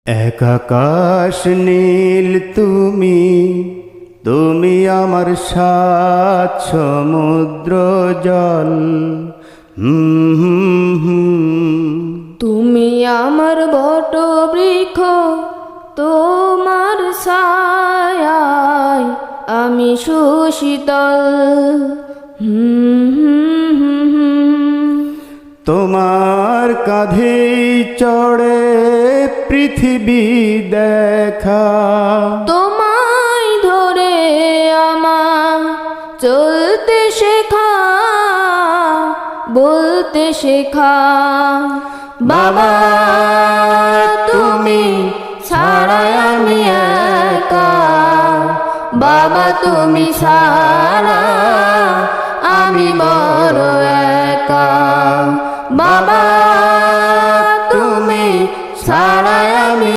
এক আকাশ নীল তুমি, তুমি আমার সাত সমুদ্র জল। তুমি আমার বটবৃক্ষ, তোমার ছায়ায় আমি সুশীতল। তোমার কাঁধে চড়ে পৃথিবী দেখা, তোমায় ধরে আমার চলতে শেখা, বলতে শেখা। বাবা তুমি ছাড়া আমি একা, বাবা তুমি ছাড়া আমি বড় একা। বাবা তুমি ছাড়া